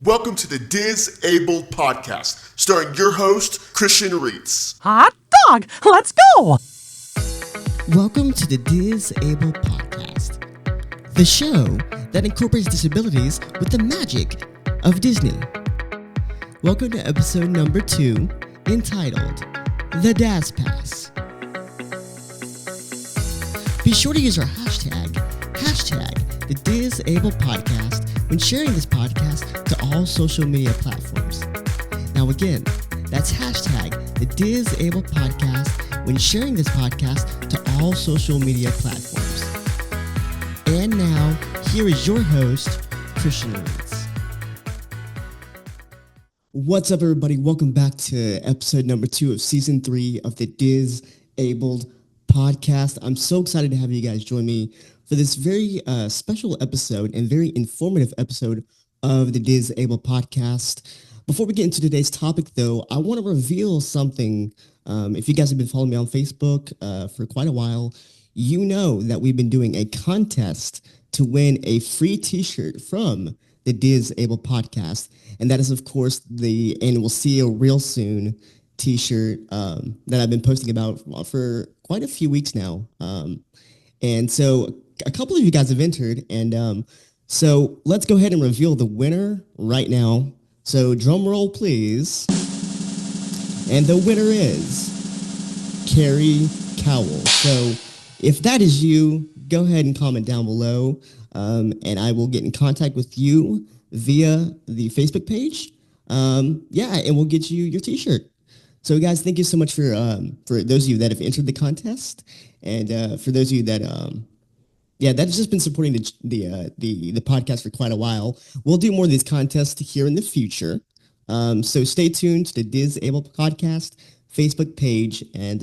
Welcome to the Disabled Podcast, starring your host, Christian Reitz. Hot dog, let's go! Welcome to the Disabled Podcast, the show that incorporates disabilities with the magic of Disney. Welcome to episode number 2, entitled The Daz Pass. Be sure to use our hashtag the Disabled Podcast when sharing this podcast to all social media platforms. Now again, that's hashtag the Disabled Podcast when sharing this podcast to all social media platforms. And now, here is your host, Christian Reitz. What's up, everybody? Welcome back to episode number 2 of season 3 of the Disabled Podcast. I'm so excited to have you guys join me for this very special episode and very informative episode of the Disabled Podcast. Before we get into today's topic, though, I want to reveal something. If you guys have been following me on Facebook for quite a while, you know that we've been doing a contest to win a free t-shirt from the Disabled Podcast. And that is, of course, the And We'll See You Real Soon t-shirt that I've been posting about for quite a few weeks now. And so a couple of you guys have entered, and so let's go ahead and reveal the winner right now. So drum roll, please. And the winner is Carrie Cowell. So if that is you, go ahead and comment down below, and I will get in contact with you via the Facebook page. And we'll get you your t-shirt. So guys, thank you so much for those of you that have entered the contest, and for those of you that that's just been supporting the podcast for quite a while. We'll do more of these contests here in the future. So stay tuned to the Disabled Podcast Facebook page, and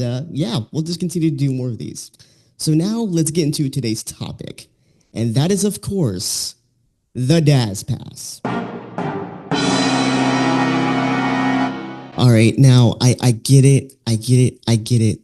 we'll just continue to do more of these. So now let's get into today's topic, and that is, of course, the Daz Pass. All right, now I get it.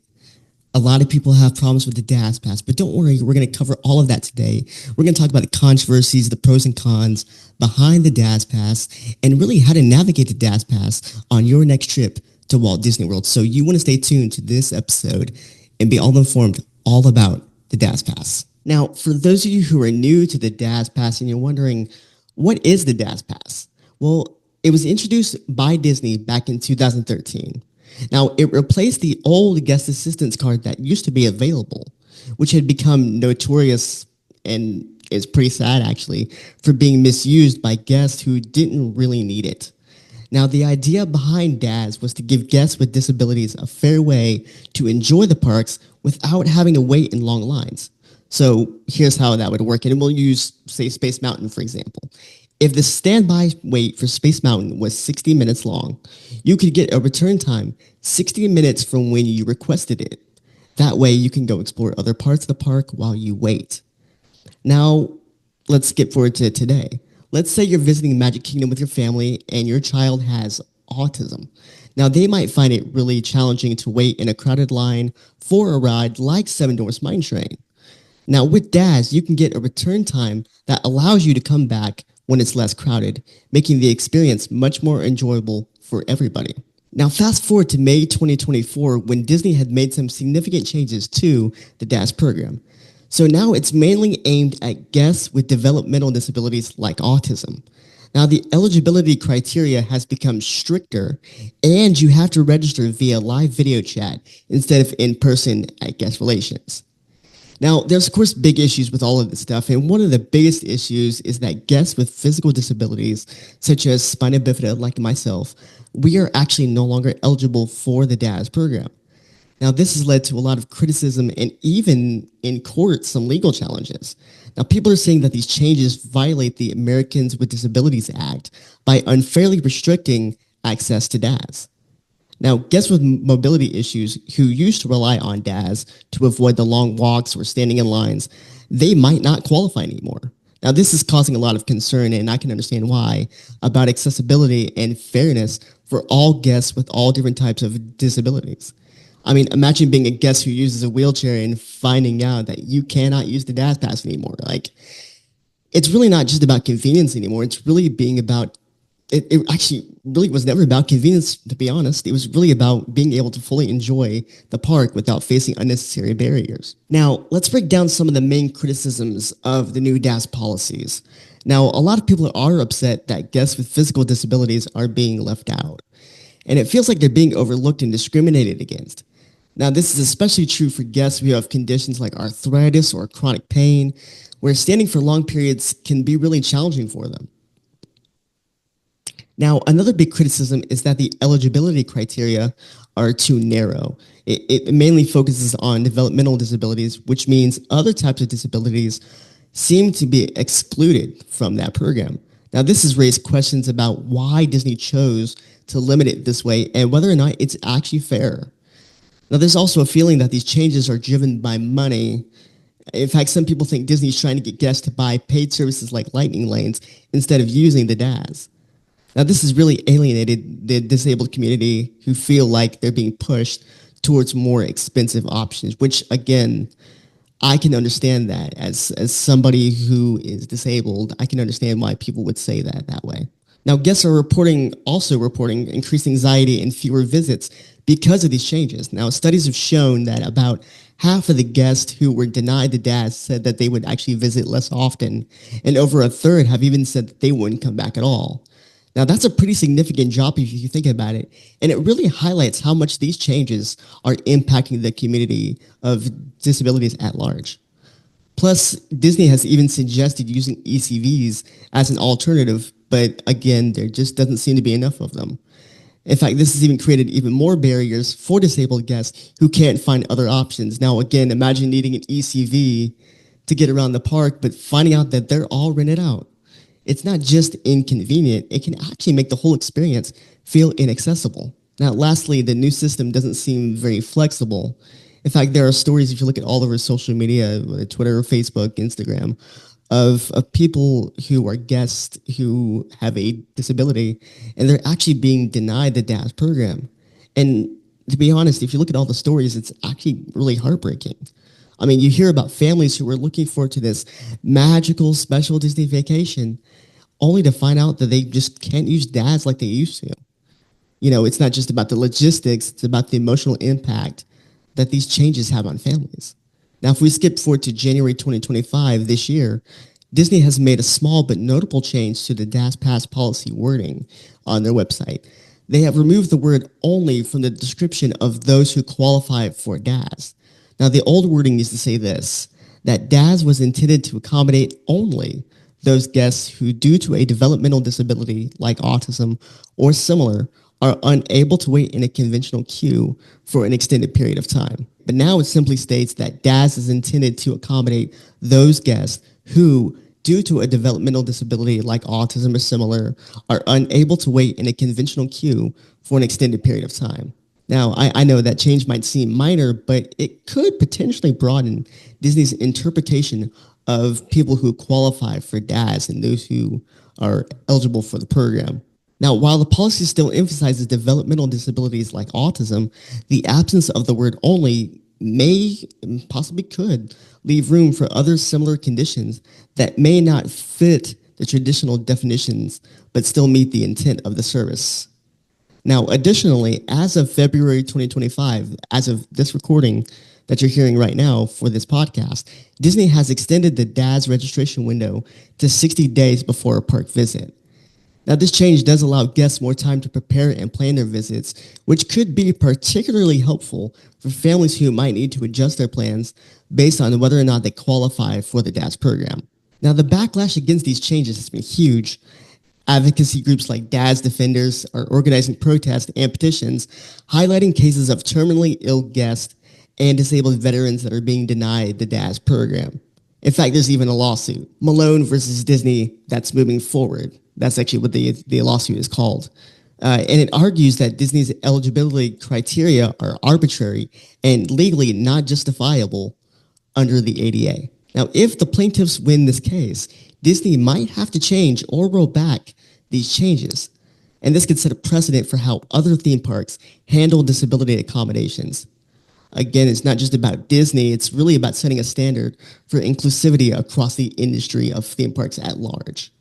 A lot of people have problems with the Daz Pass, but don't worry, we're going to cover all of that today. We're going to talk about the controversies, the pros and cons behind the Daz Pass, and really how to navigate the Daz Pass on your next trip to Walt Disney World. So you want to stay tuned to this episode and be all informed all about the Daz Pass. Now, for those of you who are new to the Daz Pass and you're wondering, what is the Daz Pass? Well, it was introduced by Disney back in 2013. Now, it replaced the old guest assistance card that used to be available, which had become notorious and is pretty sad, actually, for being misused by guests who didn't really need it. Now, the idea behind DAS was to give guests with disabilities a fair way to enjoy the parks without having to wait in long lines. So here's how that would work, and we'll use, say, Space Mountain, for example. If the standby wait for Space Mountain was 60 minutes long, you could get a return time 60 minutes from when you requested it. That way you can go explore other parts of the park while you wait. Now, let's skip forward to today. Let's say you're visiting Magic Kingdom with your family and your child has autism. Now, they might find it really challenging to wait in a crowded line for a ride like Seven Dwarfs Mine Train. Now, with DAS, you can get a return time that allows you to come back when it's less crowded, making the experience much more enjoyable for everybody. Now, fast forward to May 2024, when Disney had made some significant changes to the DAS program. So now it's mainly aimed at guests with developmental disabilities like autism. Now, the eligibility criteria has become stricter, and you have to register via live video chat instead of in person at guest relations. Now, there's, of course, big issues with all of this stuff, and one of the biggest issues is that guests with physical disabilities, such as spina bifida, like myself, we are actually no longer eligible for the DAS program. Now, this has led to a lot of criticism and even in court, some legal challenges. Now, people are saying that these changes violate the Americans with Disabilities Act by unfairly restricting access to DAS. Now, guests with mobility issues who used to rely on DAS to avoid the long walks or standing in lines, they might not qualify anymore. Now, this is causing a lot of concern, and I can understand why, about accessibility and fairness for all guests with all different types of disabilities. I mean, imagine being a guest who uses a wheelchair and finding out that you cannot use the DAS pass anymore. Like, it's really not just about convenience anymore. It's really being about it actually really was never about convenience, to be honest. It was really about being able to fully enjoy the park without facing unnecessary barriers. Now, let's break down some of the main criticisms of the new DAS policies. Now, a lot of people are upset that guests with physical disabilities are being left out, and it feels like they're being overlooked and discriminated against. Now, this is especially true for guests who have conditions like arthritis or chronic pain, where standing for long periods can be really challenging for them. Now, another big criticism is that the eligibility criteria are too narrow. It mainly focuses on developmental disabilities, which means other types of disabilities seem to be excluded from that program. Now, this has raised questions about why Disney chose to limit it this way and whether or not it's actually fair. Now, there's also a feeling that these changes are driven by money. In fact, some people think Disney's trying to get guests to buy paid services like lightning lanes instead of using the DAS. Now, this has really alienated the disabled community who feel like they're being pushed towards more expensive options, which, again, I can understand that as somebody who is disabled. I can understand why people would say that way. Now, guests are also reporting increased anxiety and fewer visits because of these changes. Now, studies have shown that about half of the guests who were denied the DAS said that they would actually visit less often, and over a third have even said that they wouldn't come back at all. Now, that's a pretty significant drop if you think about it, and it really highlights how much these changes are impacting the community of disabilities at large. Plus, Disney has even suggested using ECVs as an alternative, but again, there just doesn't seem to be enough of them. In fact, this has even created even more barriers for disabled guests who can't find other options. Now, again, imagine needing an ECV to get around the park, but finding out that they're all rented out. It's not just inconvenient, it can actually make the whole experience feel inaccessible. Now, lastly, the new system doesn't seem very flexible. In fact, there are stories, if you look at all over social media, Twitter, Facebook, Instagram, of people who are guests who have a disability, and they're actually being denied the DAS program. And to be honest, if you look at all the stories, it's actually really heartbreaking. I mean, you hear about families who are looking forward to this magical special Disney vacation, only to find out that they just can't use DAS like they used to. You know, it's not just about the logistics, it's about the emotional impact that these changes have on families. Now, if we skip forward to January 2025 this year, Disney has made a small but notable change to the DAS Pass policy wording on their website. They have removed the word only from the description of those who qualify for DAS. Now, the old wording used to say this, that DAS was intended to accommodate only those guests who, due to a developmental disability like autism or similar, are unable to wait in a conventional queue for an extended period of time. But now it simply states that DAS is intended to accommodate those guests who, due to a developmental disability like autism or similar, are unable to wait in a conventional queue for an extended period of time. Now, I know that change might seem minor, but it could potentially broaden Disney's interpretation of people who qualify for DAS and those who are eligible for the program. Now, while the policy still emphasizes developmental disabilities like autism, the absence of the word only may, possibly could, leave room for other similar conditions that may not fit the traditional definitions, but still meet the intent of the service. Now, additionally, as of February 2025, as of this recording that you're hearing right now for this podcast, Disney has extended the DAS registration window to 60 days before a park visit. Now, this change does allow guests more time to prepare and plan their visits, which could be particularly helpful for families who might need to adjust their plans based on whether or not they qualify for the DAS program. Now, the backlash against these changes has been huge. Advocacy groups like DAS Defenders are organizing protests and petitions highlighting cases of terminally ill guests and disabled veterans that are being denied the DAS program. In fact, there's even a lawsuit, Malone versus Disney, that's moving forward. That's actually what the lawsuit is called. And it argues that Disney's eligibility criteria are arbitrary and legally not justifiable under the ADA. Now, if the plaintiffs win this case, Disney might have to change or roll back these changes. And this could set a precedent for how other theme parks handle disability accommodations. Again, it's not just about Disney, it's really about setting a standard for inclusivity across the industry of theme parks at large.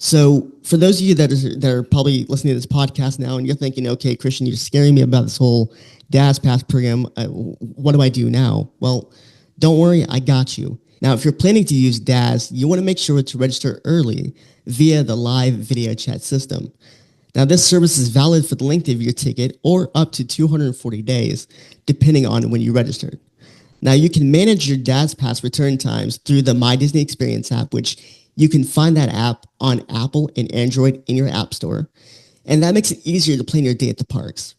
So for those of you that are probably listening to this podcast now and you're thinking, okay, Christian, you're scaring me about this whole DAS Pass program. What do I do now? Well, don't worry, I got you. Now, if you're planning to use DAS, you want to make sure to register early via the live video chat system. Now, this service is valid for the length of your ticket or up to 240 days, depending on when you registered. Now, you can manage your DAS Pass return times through the My Disney Experience app, which you can find that app on Apple and Android in your app store. And that makes it easier to plan your day at the parks.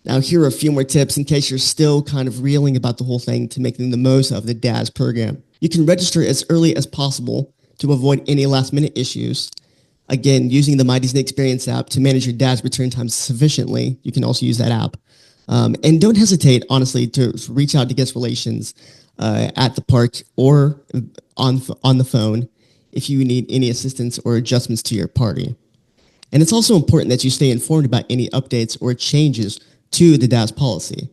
Now, here are a few more tips in case you're still kind of reeling about the whole thing to making the most of the DAS program. You can register as early as possible to avoid any last-minute issues. Again, using the My Disney Experience app to manage your DAS return times sufficiently. You can also use that app. And don't hesitate, honestly, to reach out to guest relations at the park or on the phone if you need any assistance or adjustments to your party. And it's also important that you stay informed about any updates or changes to the DAS policy.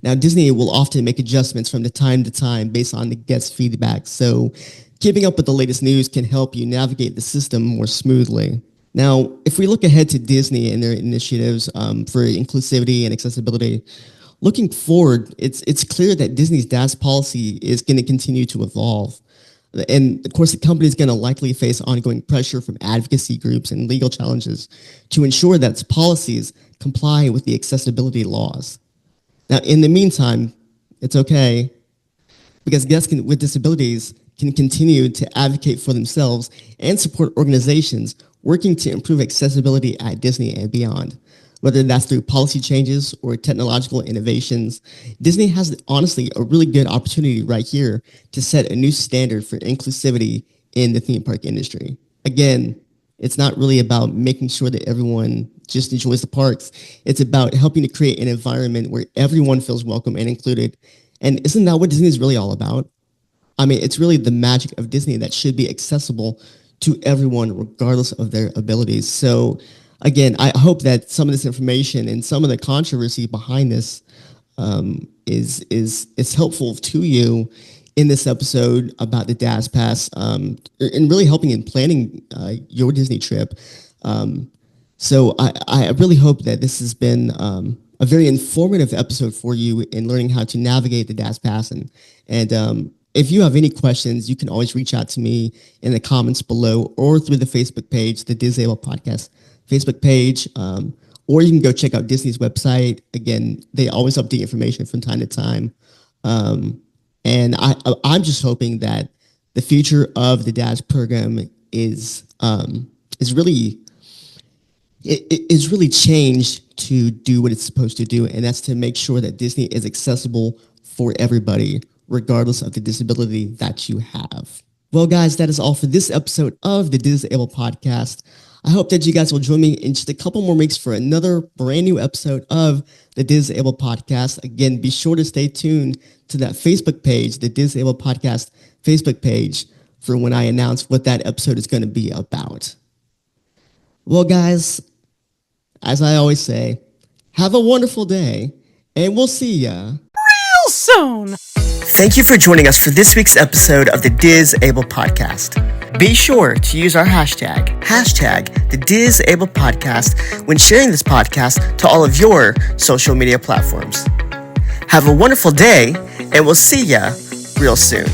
Now, Disney will often make adjustments from time to time based on the guest feedback, so keeping up with the latest news can help you navigate the system more smoothly. Now, if we look ahead to Disney and their initiatives for inclusivity and accessibility, looking forward, it's clear that Disney's DAS policy is going to continue to evolve. And of course, the company is going to likely face ongoing pressure from advocacy groups and legal challenges to ensure that its policies comply with the accessibility laws. Now, in the meantime, it's okay because guests with disabilities can continue to advocate for themselves and support organizations working to improve accessibility at Disney and beyond. Whether that's through policy changes or technological innovations, Disney has honestly a really good opportunity right here to set a new standard for inclusivity in the theme park industry. Again, it's not really about making sure that everyone just enjoys the parks. It's about helping to create an environment where everyone feels welcome and included. And isn't that what Disney is really all about? I mean, it's really the magic of Disney that should be accessible to everyone regardless of their abilities. So again, I hope that some of this information and some of the controversy behind this is helpful to you in this episode about the DAS Pass and really helping in planning your Disney trip. So I really hope that this has been a very informative episode for you in learning how to navigate the DAS Pass. And if you have any questions, you can always reach out to me in the comments below or through the Facebook page, the Disable Podcast Facebook page, or you can go check out Disney's website. Again, they always update information from time to time. And I'm just hoping that the future of the DAS program is really changed to do what it's supposed to do, and that's to make sure that Disney is accessible for everybody, regardless of the disability that you have. Well, guys, that is all for this episode of the Disable Podcast. I hope that you guys will join me in just a couple more weeks for another brand new episode of the Disable Podcast. Again, be sure to stay tuned to that Facebook page, the Disable Podcast Facebook page, for when I announce what that episode is going to be about. Well, guys, as I always say, have a wonderful day, and we'll see ya Real soon. Thank you for joining us for this week's episode of the Disable Podcast. Be sure to use our hashtag the Disable Podcast when sharing this podcast to all of your social media platforms. Have a wonderful day, and we'll see ya real soon.